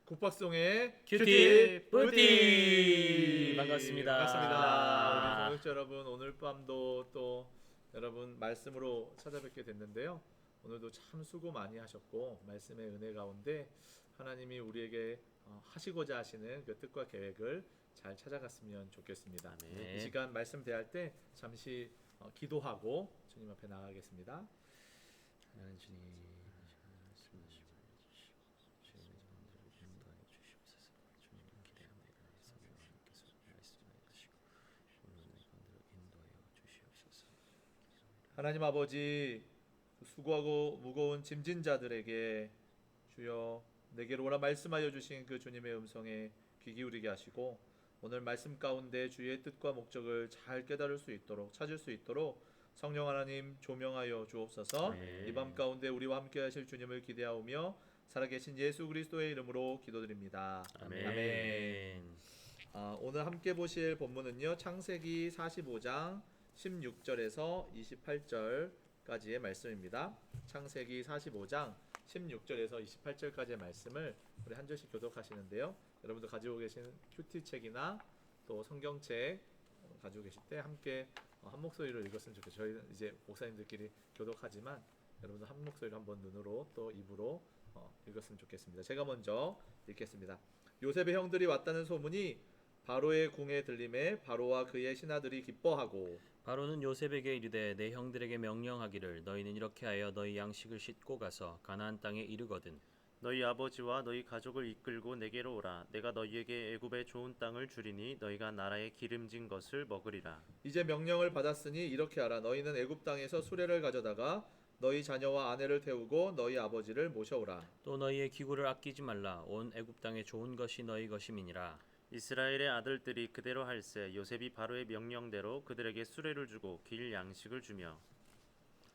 국박송의 큐티 뿌띠 반갑습니다. 반갑습니다. 우리 동역자 여러분, 오늘 밤도 또 여러분 말씀으로 찾아뵙게 됐는데요. 오늘도 참 수고 많이 하셨고 말씀의 은혜 가운데 하나님이 우리에게 하시고자 하시는 그 뜻과 계획을 잘 찾아갔으면 좋겠습니다. 아멘. 이 시간 말씀 대할 때 잠시 기도하고 주님 앞에 나가겠습니다. 하나님 주님 말씀 주시고 주님의 자녀들을 인도하여 주시옵소서. 주님을 기대하옵나이다. 성령님께서 말씀해 주시고 주님의 자녀들을 인도하여 주시옵소서. 하나님 아버지, 수고하고 무거운 짐진 자들에게 주여 내게로 오라 말씀하여 주신 그 주님의 음성에 귀 기울이게 하시고 오늘 말씀 가운데 주의 뜻과 목적을 잘 깨달을 수 있도록 찾을 수 있도록 성령 하나님 조명하여 주옵소서. 이 밤 가운데 우리와 함께 하실 주님을 기대하오며 살아계신 예수 그리스도의 이름으로 기도드립니다. 아멘. 오늘 함께 보실 본문은요, 창세기 45장 16절에서 28절까지의 말씀입니다. 창세기 45장 16절에서 28절까지의 말씀을 우리 한 절씩 교독하시는데요. 여러분도 가지고 계신 큐티 책이나 또 성경책 가지고 계실 때 함께 한 목소리로 읽었으면 좋겠어요. 저희는 이제 목사님들끼리 교독하지만 여러분도 한 목소리로 한번 눈으로 또 입으로 읽었으면 좋겠습니다. 제가 먼저 읽겠습니다. 요셉의 형들이 왔다는 소문이 바로의 궁에 들림에 바로와 그의 신하들이 기뻐하고 바로는 요셉에게 이르되 내 형들에게 명령하기를 너희는 이렇게 하여 너희 양식을 싣고 가서 가나안 땅에 이르거든 너희 아버지와 너희 가족을 이끌고 내게로 오라. 내가 너희에게 애굽의 좋은 땅을 주리니 너희가 나라의 기름진 것을 먹으리라. 이제 명령을 받았으니 이렇게 하라. 너희는 애굽 땅에서 수레를 가져다가 너희 자녀와 아내를 태우고 너희 아버지를 모셔오라. 또 너희의 기구를 아끼지 말라. 온 애굽 땅에 좋은 것이 너희 것임이니라. 이스라엘의 아들들이 그대로 할세. 요셉이 바로의 명령대로 그들에게 수레를 주고 길 양식을 주며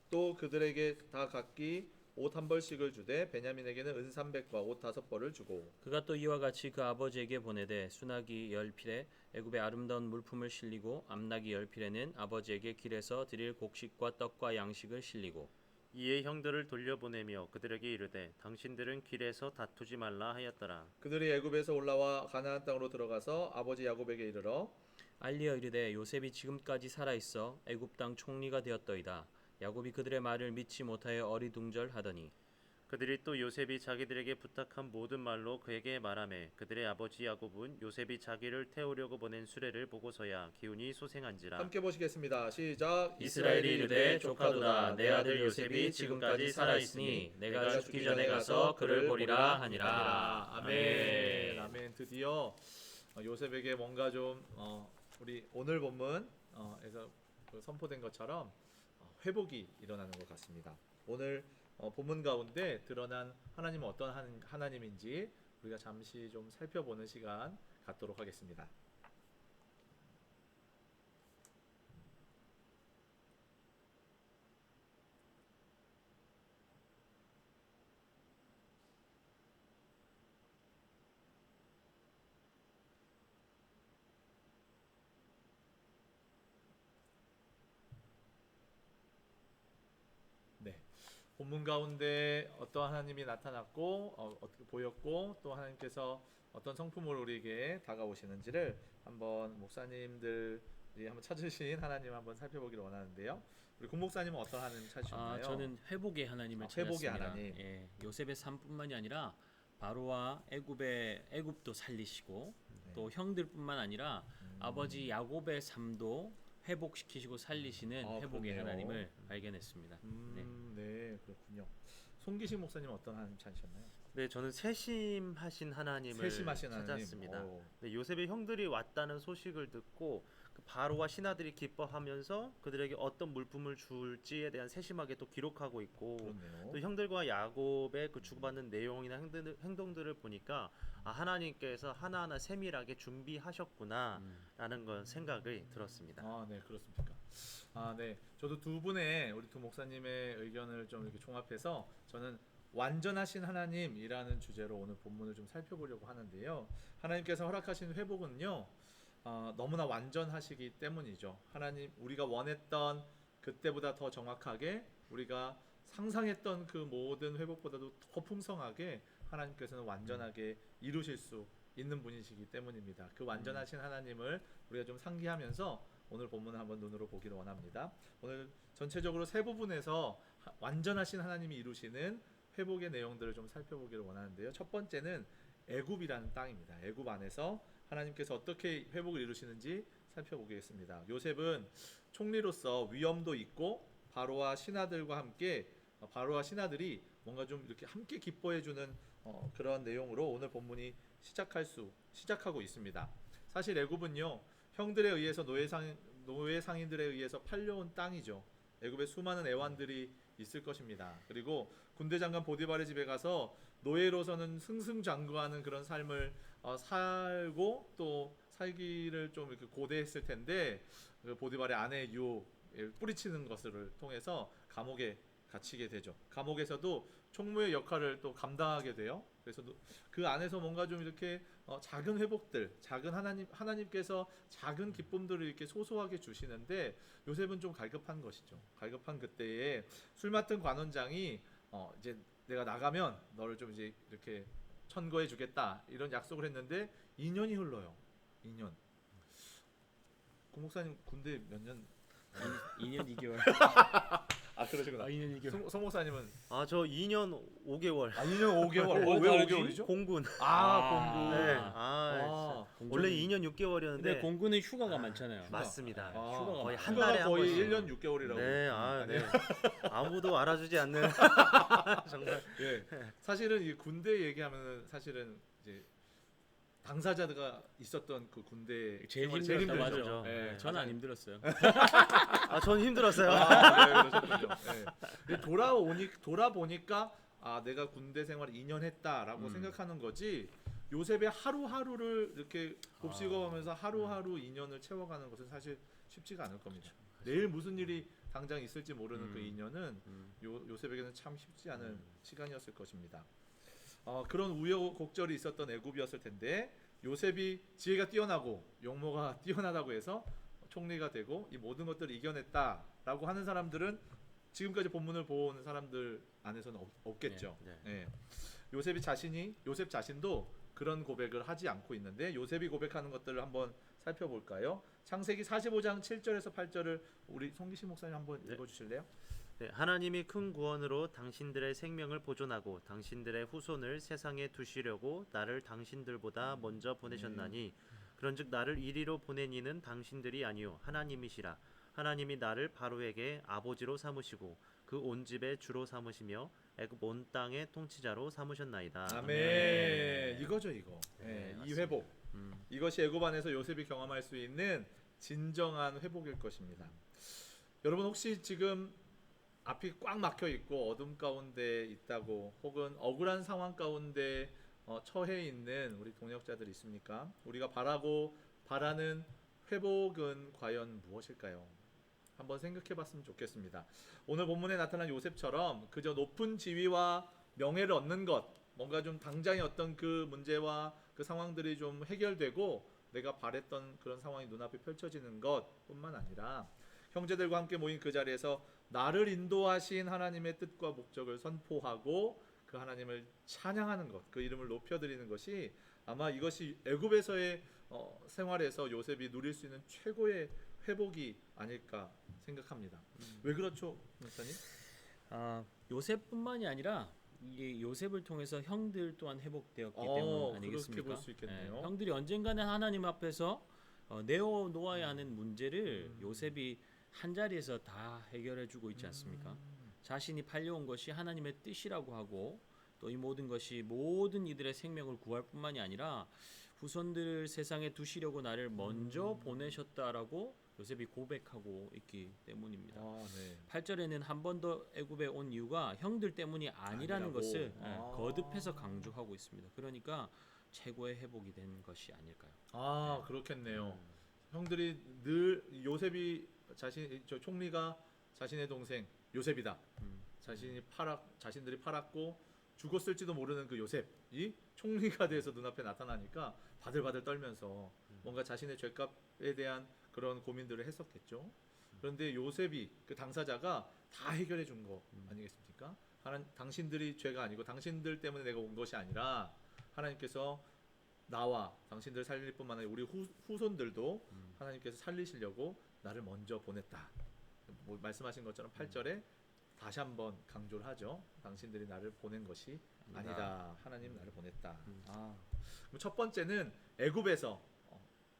또 그들에게 다 각기 옷 한 벌씩을 주되 베냐민에게는 은 300과 옷 5벌을 주고 그가 또 이와 같이 그 아버지에게 보내되 수나기 10필에 애굽의 아름다운 물품을 실리고 암나기 10필에는 아버지에게 길에서 드릴 곡식과 떡과 양식을 실리고 이에 형들을 돌려보내며 그들에게 이르되 당신들은 길에서 다투지 말라 하였더라. 그들이 애굽에서 올라와 가나안 땅으로 들어가서 아버지 야곱에게 이르러 알리어 이르되 요셉이 지금까지 살아 있어 애굽 땅 총리가 되었더이다. 야곱이 그들의 말을 믿지 못하여 어리둥절하더니 그들이 또 요셉이 자기들에게 부탁한 모든 말로 그에게 말하매 그들의 아버지 야곱은 요셉이 자기를 태우려고 보낸 수레를 보고서야 기운이 소생한지라. 함께 보시겠습니다. 시작. 이스라엘이 이르되 조카도다 내 아들 요셉이 지금까지 살아 있으니 내가 죽기 전에 가서 그를 보리라 하니라. 아멘. 아멘. 드디어 요셉에게 뭔가 좀 우리 오늘 본문에서 선포된 것처럼 회복이 일어나는 것 같습니다. 오늘 본문 가운데 드러난 하나님은 어떤 하나님인지 우리가 잠시 좀 살펴보는 시간 갖도록 하겠습니다. 네. 본문 가운데 어떤 하나님이 나타났고 어떻게 보였고 또 하나님께서 어떤 성품으로 우리에게 다가오시는지를 한번 목사님들이 한번 찾으신 하나님 한번 살펴보기를 원하는데요. 우리 공 목사님은 어떤 하나님 찾으셨나요? 저는 회복의 하나님을 회복의 찾았습니다. 하나님. 예, 요셉의 삶뿐만이 아니라 바로와 애굽도 살리시고 네. 또 형들뿐만 아니라 아버지 야곱의 삶도 회복시키시고 살리시는 회복의 그렇네요. 하나님을 발견했습니다. 네, 그렇군요. 송기식 목사님 어떤 하나님 찾으셨나요? 네, 저는 세심하신 하나님을 세심하신 찾았습니다. 하나님. 오. 네, 요셉의 형들이 왔다는 소식을 듣고 그 바로와 신하들이 기뻐하면서 그들에게 어떤 물품을 줄지에 대한 세심하게 또 기록하고 있고 그렇네요. 또 형들과 야곱의 그 주고받는 내용이나 행동들을 보니까 하나님께서 하나하나 세밀하게 준비하셨구나라는 건 생각이 들었습니다. 네, 그렇습니까? 네. 저도 우리 두 목사님의 의견을 좀 이렇게 종합해서 저는 완전하신 하나님이라는 주제로 오늘 본문을 좀 살펴보려고 하는데요. 하나님께서 허락하신 회복은요, 너무나 완전하시기 때문이죠. 하나님, 우리가 원했던 그때보다 더 정확하게 우리가 상상했던 그 모든 회복보다도 더 풍성하게 하나님께서는 완전하게 이루실 수 있는 분이시기 때문입니다. 그 완전하신 하나님을 우리가 좀 상기하면서 오늘 본문을 한번 눈으로 보기를 원합니다. 오늘 전체적으로 세 부분에서 완전하신 하나님이 이루시는 회복의 내용들을 좀 살펴보기를 원하는데요. 첫 번째는 애굽이라는 땅입니다. 애굽 안에서 하나님께서 어떻게 회복을 이루시는지 살펴보겠습니다. 요셉은 총리로서 위엄도 있고 바로와 신하들과 함께 바로와 신하들이 뭔가 좀 이렇게 함께 기뻐해주는 그런 내용으로 오늘 본문이 시작하고 있습니다. 사실 애굽은요 형들에 의해서 노예 상인들에 의해서 팔려온 땅이죠. 애굽에 수많은 애완들이 있을 것입니다. 그리고 군대 장관 보디발의 집에 가서 노예로서는 승승장구하는 그런 삶을 살고 또 살기를 좀 이렇게 고대했을 텐데 그 보디발의 아내의 유혹에 뿌리치는 것을 통해서 감옥에 갇히게 되죠. 감옥에서도 총무의 역할을 또 감당하게 돼요. 그래서 그 안에서 뭔가 좀 이렇게 작은 회복들, 작은 하나님께서 작은 기쁨들을 이렇게 소소하게 주시는데 요셉은 좀 갈급한 것이죠. 갈급한 그때에 술 맡은 관원장이 이제 내가 나가면 너를 좀 이제 이렇게 천거해 주겠다 이런 약속을 했는데 2년이 흘러요. 2년. 구 목사님 군대 몇 년? 2년 2개월. 아 그러시구나. 2년 2개월. 송 목사님은 저 2년 5개월 2년 5개월. 왜 왜 다르지? 5개월이죠? 공군. 공군. 네. 공군. 원래 2년 6개월이었는데 근데 공군은 휴가가 많잖아요. 맞습니다. 휴가가 거의 많아요. 한 달에 한 거의 번씩. 1년 6개월이라고. 네. 아무도 알아주지 않는 정말. 예. 사실은 이 군대 얘기하면은 사실은 이제 당사자가 있었던 그 군대 제일 생활이 힘들었다 힘들죠. 맞아. 예. 저는 안 힘들었어요. 전 힘들었어요. 네, 그러셨군요. 예. 근데 돌아보니까 내가 군대 생활 2년 했다라고 생각하는 거지. 요셉의 하루하루를 이렇게 곱씹어가면서 하루하루 2년을 채워가는 것은 사실 쉽지가 않을 겁니다. 내일 무슨 일이 당장 있을지 모르는 그 2년은 요셉에게는 참 쉽지 않은 시간이었을 것입니다. 그런 우여곡절이 있었던 애굽이었을 텐데 요셉이 지혜가 뛰어나고 용모가 뛰어나다고 해서 총리가 되고 이 모든 것들을 이겨냈다라고 하는 사람들은 지금까지 본문을 본 사람들 안에서는 없겠죠. 네. 요셉 자신도 그런 고백을 하지 않고 있는데 요셉이 고백하는 것들을 한번 살펴볼까요? 창세기 45장 7절에서 8절을 우리 송기신 목사님 한번 읽어주실래요? 네, 하나님이 큰 구원으로 당신들의 생명을 보존하고 당신들의 후손을 세상에 두시려고 나를 당신들보다 먼저 보내셨나니 그런즉 나를 이리로 보낸 이는 당신들이 아니요 하나님이시라. 하나님이 나를 바로에게 아버지로 삼으시고 그 온 집의 주로 삼으시며 애굽 온 땅의 통치자로 삼으셨나이다. 아멘. 이거죠 이거. 네, 이 회복. 이것이 애굽 안에서 요셉이 경험할 수 있는 진정한 회복일 것입니다. 여러분 혹시 지금 앞이 꽉 막혀 있고 어둠 가운데 있다고 혹은 억울한 상황 가운데 처해 있는 우리 동역자들 있습니까? 우리가 바라는 회복은 과연 무엇일까요? 한번 생각해 봤으면 좋겠습니다. 오늘 본문에 나타난 요셉처럼 그저 높은 지위와 명예를 얻는 것, 뭔가 좀 당장의 어떤 그 문제와 그 상황들이 좀 해결되고 내가 바랬던 그런 상황이 눈앞에 펼쳐지는 것뿐만 아니라 형제들과 함께 모인 그 자리에서 나를 인도하신 하나님의 뜻과 목적을 선포하고 그 하나님을 찬양하는 것, 그 이름을 높여드리는 것이 아마 이것이 애굽에서의 생활에서 요셉이 누릴 수 있는 최고의 회복이 아닐까 생각합니다. 왜 그렇죠, 목사님? 요셉뿐만이 아니라 이게 요셉을 통해서 형들 또한 회복되었기 때문 아니겠습니까? 그렇게 볼 수 있겠네요. 형들이 언젠가는 하나님 앞에서 내어놓아야 하는 문제를 요셉이 한 자리에서 다 해결해주고 있지 않습니까? 자신이 팔려온 것이 하나님의 뜻이라고 하고 또 이 모든 것이 모든 이들의 생명을 구할 뿐만이 아니라 후손들을 세상에 두시려고 나를 먼저 보내셨다라고 요셉이 고백하고 있기 때문입니다. 8절에는 한 번 더 애굽에 온 이유가 형들 때문이 아니라는 것을 거듭해서 강조하고 있습니다. 그러니까 최고의 회복이 된 것이 아닐까요? 그렇겠네요. 형들이 늘 요셉이 총리가 자신의 동생 요셉이다. 자신들이 팔았고 죽었을지도 모르는 그 요셉이 총리가 돼서 눈앞에 나타나니까 바들바들 떨면서 뭔가 자신의 죄값에 대한 그런 고민들을 했었겠죠. 그런데 요셉이 그 당사자가 다 해결해 준 거 아니겠습니까? 하나님, 당신들이 죄가 아니고 당신들 때문에 내가 온 것이 아니라 하나님께서 나와 당신들 살릴 뿐만 아니라 우리 후손들도 하나님께서 살리시려고 나를 먼저 보냈다. 뭐 말씀하신 것처럼 8절에 다시 한번 강조를 하죠. 당신들이 나를 보낸 것이 아니다. 하나님 나를 보냈다. 그럼 첫 번째는 애굽에서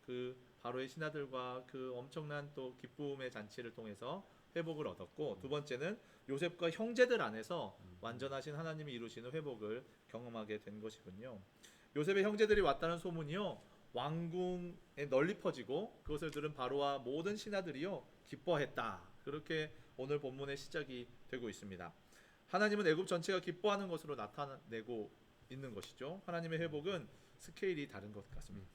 그 바로의 신하들과 그 엄청난 또 기쁨의 잔치를 통해서 회복을 얻었고, 두 번째는 요셉과 형제들 안에서 완전하신 하나님이 이루시는 회복을 경험하게 된 것이군요. 요셉의 형제들이 왔다는 소문이요 왕궁에 널리 퍼지고 그것을 들은 바로와 모든 신하들이요 기뻐했다. 그렇게 오늘 본문의 시작이 되고 있습니다. 하나님은 애굽 전체가 기뻐하는 것으로 나타내고 있는 것이죠. 하나님의 회복은 스케일이 다른 것 같습니다.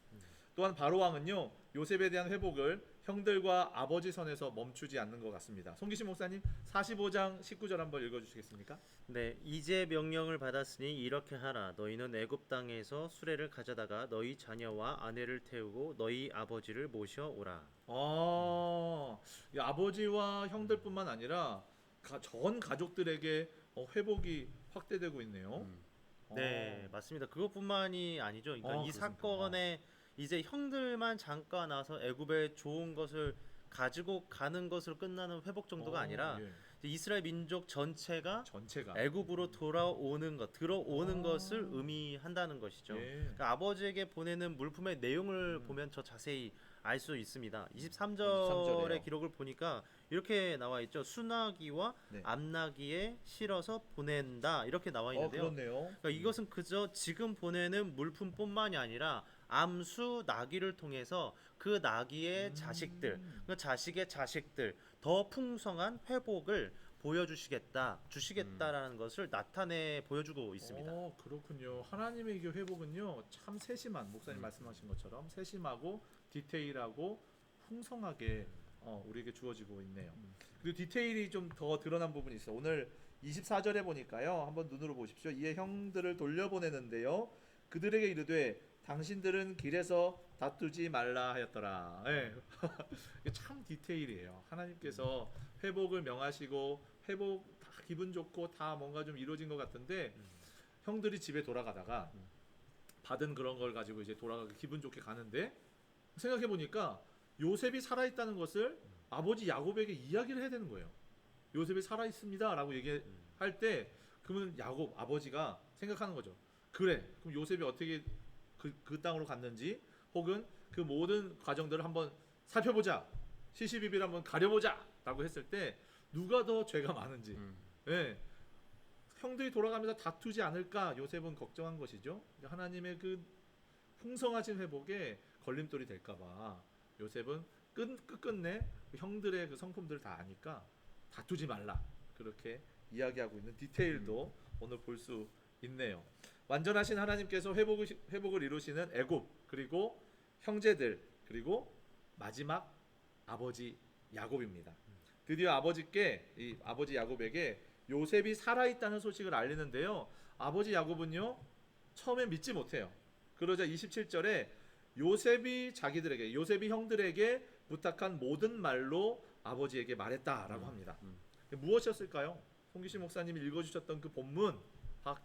또한 바로 왕은요 요셉에 대한 회복을 형들과 아버지 선에서 멈추지 않는 것 같습니다. 송기신 목사님 45장 19절 한번 읽어주시겠습니까? 네, 이제 명령을 받았으니 이렇게 하라. 너희는 애굽 땅에서 수레를 가져다가 너희 자녀와 아내를 태우고 너희 아버지를 모셔오라. 이 아버지와 형들뿐만 아니라 전 가족들에게 회복이 확대되고 있네요. 네, 맞습니다. 그것뿐만이 아니죠. 그러니까 이 그렇습니까? 사건에 이제 형들만 잠깐 와서 애굽의 좋은 것을 가지고 가는 것으로 끝나는 회복 정도가 아니라 예. 이스라엘 민족 전체가 전체가 애굽으로 들어오는 것을 의미한다는 것이죠. 예. 그러니까 아버지에게 보내는 물품의 내용을 보면 더 자세히 알 수 있습니다. 23절의 23절에요. 기록을 보니까 이렇게 나와 있죠. 수나기와 네. 암나기에 실어서 보낸다 이렇게 나와 있는데요. 그렇네요. 그러니까 이것은 그저 지금 보내는 물품뿐만이 아니라 암수 나귀를 통해서 그 나귀의 자식들, 그 자식의 자식들 더 풍성한 회복을 주시겠다라는 것을 나타내 보여주고 있습니다. 그렇군요. 하나님의 이 회복은요 참 세심한 목사님 말씀하신 것처럼 세심하고 디테일하고 풍성하게 우리에게 주어지고 있네요. 그리고 디테일이 좀 더 드러난 부분이 있어요. 오늘 24절에 보니까요 한번 눈으로 보십시오. 이에 형들을 돌려보내는데요 그들에게 이르되 당신들은 길에서 다투지 말라 하였더라. 네. 이게 참 디테일이에요. 하나님께서 회복을 명하시고 회복 다 기분 좋고 다 뭔가 좀 이루어진 것 같은데 형들이 집에 돌아가다가 받은 그런 걸 가지고 이제 돌아가기 기분 좋게 가는데 생각해 보니까 요셉이 살아 있다는 것을 아버지 야곱에게 이야기를 해야 되는 거예요. 요셉이 살아 있습니다라고 얘기할 때 그러면 야곱 아버지가 생각하는 거죠. 그래. 그럼 요셉이 어떻게 그 땅으로 갔는지 혹은 그 모든 과정들을 한번 살펴보자. 시시비비를 한번 가려보자라고 했을 때 누가 더 죄가 많은지. 예. 형들이 돌아가면서 다투지 않을까 요셉은 걱정한 것이죠. 하나님의 그 풍성하신 회복에 걸림돌이 될까봐 요셉은 끝끝내 형들의 그 성품들을 다 아니까 다투지 말라 그렇게 이야기하고 있는 디테일도 오늘 볼 수 있네요. 완전하신 하나님께서 회복을 이루시는 애굽 그리고 형제들 그리고 마지막 아버지 야곱입니다. 드디어 아버지 야곱에게 요셉이 살아있다는 소식을 알리는데요. 아버지 야곱은요 처음에 믿지 못해요. 그러자 27절에 요셉이 형들에게 부탁한 모든 말로 아버지에게 말했다라고 합니다. 무엇이었을까요? 송기시 목사님이 읽어주셨던 그 본문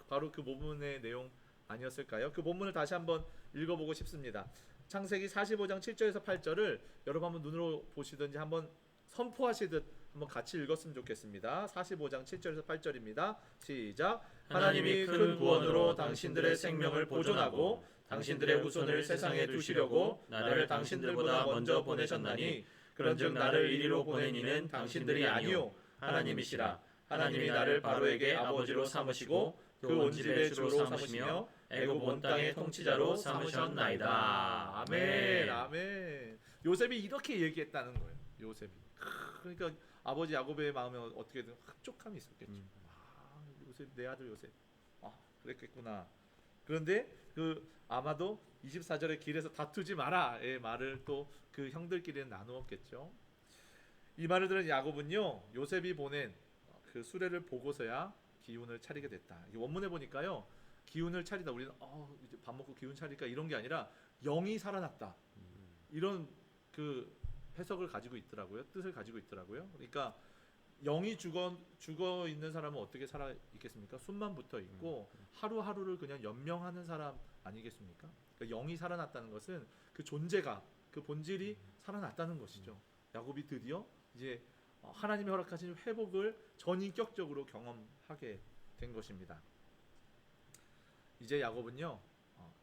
바로 그 본문의 내용 아니었을까요? 그 본문을 다시 한번 읽어보고 싶습니다. 창세기 45장 7절에서 8절을 여러분 한번 눈으로 보시든지 한번 선포하시듯 한번 같이 읽었으면 좋겠습니다. 45장 7절에서 8절입니다. 시작. 하나님이 큰 구원으로 당신들의 생명을 보존하고 당신들의 후손을 세상에 두시려고 나를 당신들보다 먼저 보내셨나니 그런즉 나를 이리로 보낸 이는 당신들이 아니요 하나님이시라. 하나님이 나를 바로에게 아버지로 삼으시고 그 온 집의 주로 삼으시며 애굽 온 땅의 통치자로 삼으셨나이다. 아멘. 아멘. 요셉이 이렇게 얘기했다는 거예요. 요셉이. 그러니까 아버지 야곱의 마음에 어떻게든 흡족함이 있었겠죠. 요셉 내 아들 요셉. 그랬겠구나. 그런데 아마도 24절의 길에서 다투지 마라의 말을 또 그 형들끼리는 나누었겠죠. 이 말을 들은 야곱은요 요셉이 보낸 그 수레를 보고서야 기운을 차리게 됐다. 이 원문에 보니까요 기운을 차리다 우리는 이제 밥 먹고 기운 차릴까 이런 게 아니라 영이 살아났다. 이런 그 해석을 가지고 있더라고요. 뜻을 가지고 있더라고요. 그러니까 영이 죽어 있는 사람은 어떻게 살아 있겠습니까? 숨만 붙어 있고 하루하루를 그냥 연명하는 사람 아니겠습니까? 그러니까 영이 살아났다는 것은 그 존재가, 그 본질이 살아났다는 것이죠. 야곱이 드디어 이제 하나님이 허락하신 회복을 전인격적으로 경험하게 된 것입니다. 이제 야곱은요,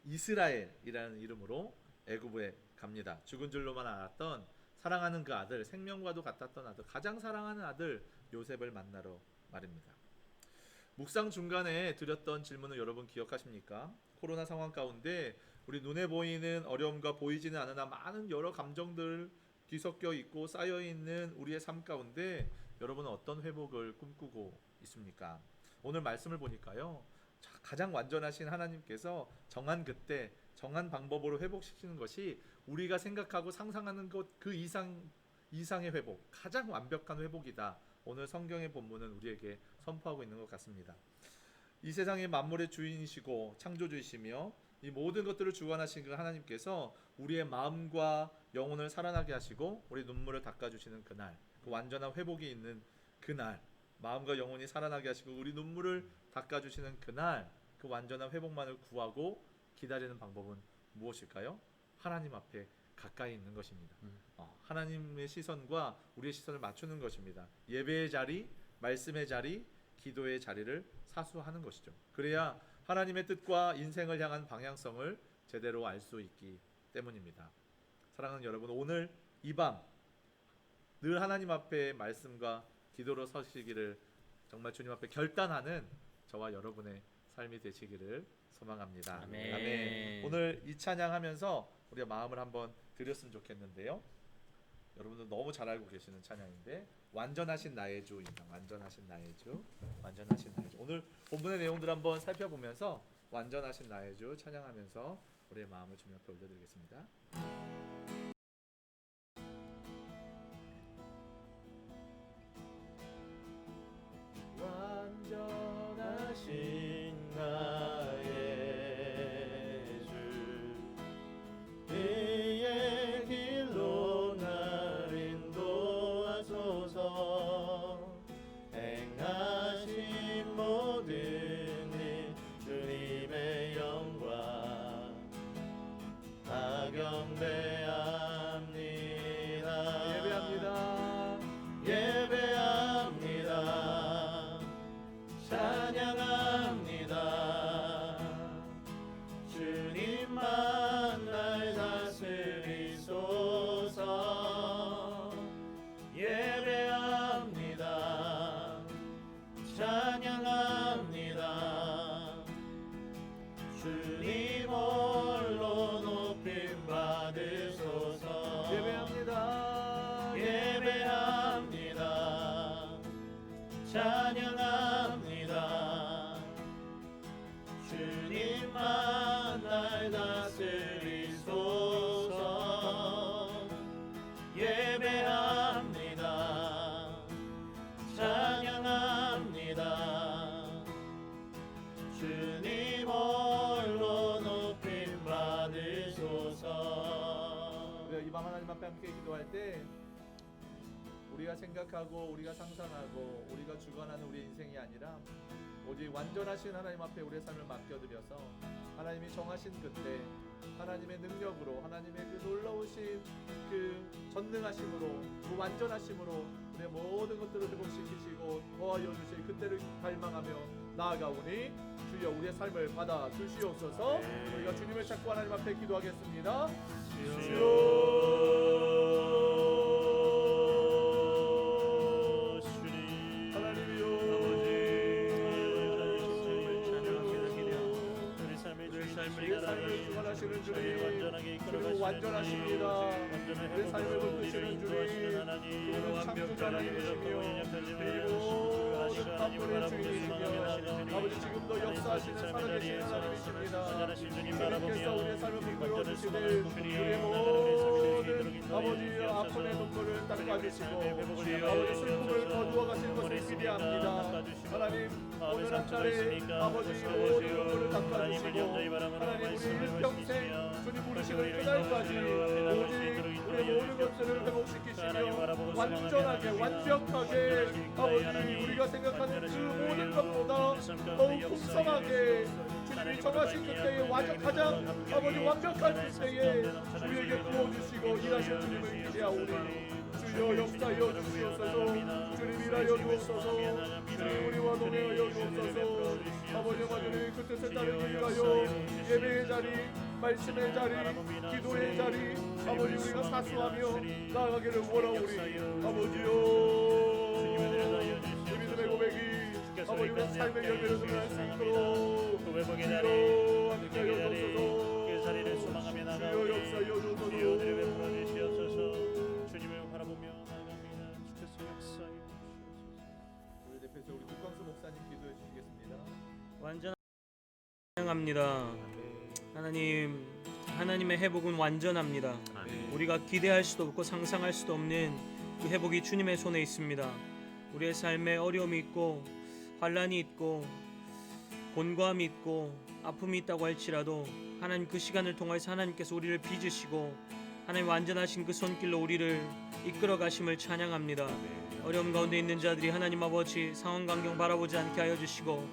이스라엘이라는 이름으로 애굽에 갑니다. 죽은 줄로만 알았던 사랑하는 그 아들, 생명과도 같았던 아들, 가장 사랑하는 아들 요셉을 만나러 말입니다. 묵상 중간에 드렸던 질문을 여러분 기억하십니까? 코로나 상황 가운데 우리 눈에 보이는 어려움과 보이지는 않으나 많은 여러 감정들 뒤섞여 있고 쌓여 있는 우리의 삶 가운데 여러분은 어떤 회복을 꿈꾸고 있습니까? 오늘 말씀을 보니까요, 가장 완전하신 하나님께서 정한 그때 정한 방법으로 회복시키는 것이 우리가 생각하고 상상하는 것 그 이상의 회복, 가장 완벽한 회복이다. 오늘 성경의 본문은 우리에게 선포하고 있는 것 같습니다. 이 세상의 만물의 주인이시고 창조주이시며 이 모든 것들을 주관하신 그 하나님께서 우리의 마음과 영혼을 살아나게 하시고 우리 눈물을 닦아주시는 그날, 그 완전한 회복이 있는 그날, 마음과 영혼이 살아나게 하시고 우리 눈물을 닦아주시는 그날, 그 완전한 회복만을 구하고 기다리는 방법은 무엇일까요? 하나님 앞에 가까이 있는 것입니다. 하나님의 시선과 우리의 시선을 맞추는 것입니다. 예배의 자리, 말씀의 자리, 기도의 자리를 사수하는 것이죠. 그래야 하나님의 뜻과 인생을 향한 방향성을 제대로 알 수 있기 때문입니다. 사랑하는 여러분, 오늘 이 밤 늘 하나님 앞에 말씀과 기도로 서시기를 정말 주님 앞에 결단하는 저와 여러분의 삶이 되시기를 소망합니다. 아멘. 아멘. 오늘 이 찬양하면서 우리가 마음을 한번 드렸으면 좋겠는데요. 여러분들 너무 잘 알고 계시는 찬양인데, 완전하신 나의 주입니다. 완전하신 나의 주, 완전하신 나의 주. 오늘 본문의 내용들 한번 살펴보면서 완전하신 나의 주 찬양하면서 우리의 마음을 주님 앞에 올려드리겠습니다. 완전하신 나의 주, 그의 길로 날 인도하소서. 행하신 모든 일 주님의 영광 다 경배합니다. 예배합니다. 찬양합니다. 주님만 날 다스리소서. 예배합니다. 찬양합니다. 주님 홀로 높임 받으소서. 예배합니다. 예배합니다. 찬양합니다. 주님만 날 다스리소서. 예배합니다. 찬양합니다. 주님 홀로 높임 받으소서. 이 밤 하나님 앞에 함께 기도할 때 우리가 생각하고 우리가 상상하고 우리가 주관하는 우리의 인생이 아니라 오직 완전하신 하나님 앞에 우리의 삶을 맡겨드려서 하나님이 정하신 그때 하나님의 능력으로, 하나님의 그 놀라우신 그 전능하심으로, 그 완전하심으로 우리의 모든 것들을 회복시키시고 도와여 주실 그때를 갈망하며 나아가오니 주여 우리의 삶을 받아 주시옵소서. 우리가 주님을 찾고 하나님 앞에 기도하겠습니다. 우리의 삶을 주관하시는 주님, 그리고 완전하십니다. 우리의 삶을 붙드시는 주님, 그리고 창조자 하나님이시며 모든 만물의 주인이시며 아버지 지금도 역사하시는 살아계시는 하나님이십니다. 주님께서 우리의 삶을 붙들어 주시되 우리의 모든 아버지 아픔의 눈물을 닦아주시고 아버지 슬픔을 거두어 가실 것을 기대합니다. 하나님 오늘 한 날에 아버지 모든 눈물을 닦아주시고 하나님 우리 일평생 주님 부르시는 그날까지 오직 우리의 모든 것들을 회복시키시며 완전하게 완벽하게 아버지 우리가 생각하는 그 모든 것보다 더욱 풍성하게 주님이 정하신 그때에 가장 아버지 완벽한 그때에 우리에게 부어주시고 일하실 주님을 기대하오니 주여 역사하여 주시옵소서. 주님 일하여 주옵소서. 주님 우리와 동행하여 주옵소서. 아버지와 주님 그 뜻을 따르기 위하여 예배의 자리, 말씀의 자리, 기도의 자리 아버지 우리가 사수하며 나아가기를 원하오니 아버지여 이 믿음의 고백이 아버지 우리의 삶의 열매를 드러날 수 있도록 주여 함께하여 주옵소서. 그 자리를 소망하며 나아가오니 주여 역사하여 주옵소서. 우리의 베풀어 주시옵소서. 주님을 바라보며 나아갑니다. 주께서 역사하여 주시옵소서. 우리 대표님 우리 국광수 목사님 기도해 주시겠습니다. 완전 찬양합니다. 하나님의 회복은 완전합니다. 아멘. 우리가 기대할 수도 없고 상상할 수도 없는 그 회복이 주님의 손에 있습니다. 우리의 삶에 어려움이 있고 환난이 있고 곤고함이 있고 아픔이 있다고 할지라도 하나님 그 시간을 통해서 하나님께서 우리를 빚으시고 하나님 완전하신 그 손길로 우리를 이끌어 가심을 찬양합니다. 어려움 가운데 있는 자들이 하나님 아버지 상황 광경 바라보지 않게 하여 주시고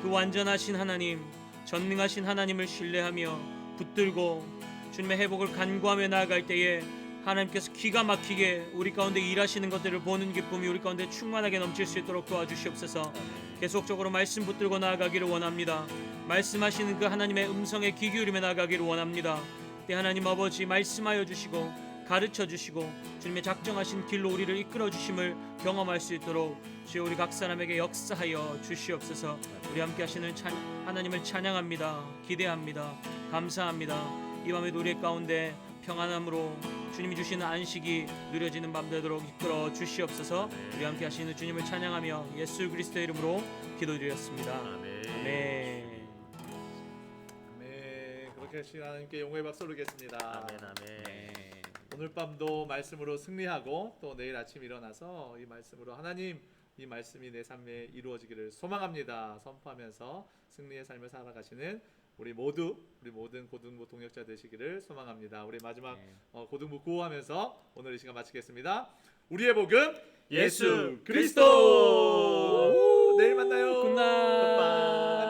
그 완전하신 하나님, 전능하신 하나님을 신뢰하며 붙들고 주님의 회복을 간구하며 나아갈 때에 하나님께서 기가 막히게 우리 가운데 일하시는 것들을 보는 기쁨이 우리 가운데 충만하게 넘칠 수 있도록 도와주시옵소서. 계속적으로 말씀 붙들고 나아가기를 원합니다. 말씀하시는 그 하나님의 음성에 귀 기울이며 나아가기를 원합니다. 때 하나님 아버지 말씀하여 주시고 가르쳐 주시고 주님의 작정하신 길로 우리를 이끌어 주심을 경험할 수 있도록 주여 우리 각 사람에게 역사하여 주시옵소서. 우리 함께 하시는 하나님을 찬양합니다. 기대합니다. 감사합니다. 이 밤에도 우리 가운데 평안함으로 주님이 주시는 안식이 누려지는 밤 되도록 이끌어 주시옵소서. 우리 함께 하시는 주님을 찬양하며 예수 그리스도의 이름으로 기도드렸습니다. 아멘. 아멘. 네, 그렇게 하신 하나님께 영광의 박수 올리겠습니다. 아멘. 아멘. 네. 오늘 밤도 말씀으로 승리하고 또 내일 아침 일어나서 이 말씀으로 하나님 이 말씀이 내 삶에 이루어지기를 소망합니다. 선포하면서 승리의 삶을 살아가시는 우리 모든 고등부 동역자 되시기를 소망합니다. 우리 마지막 네. 고등부 구호하면서 오늘 이 시간 마치겠습니다. 우리의 복음 예수 그리스도. 내일 만나요. 굿나잇.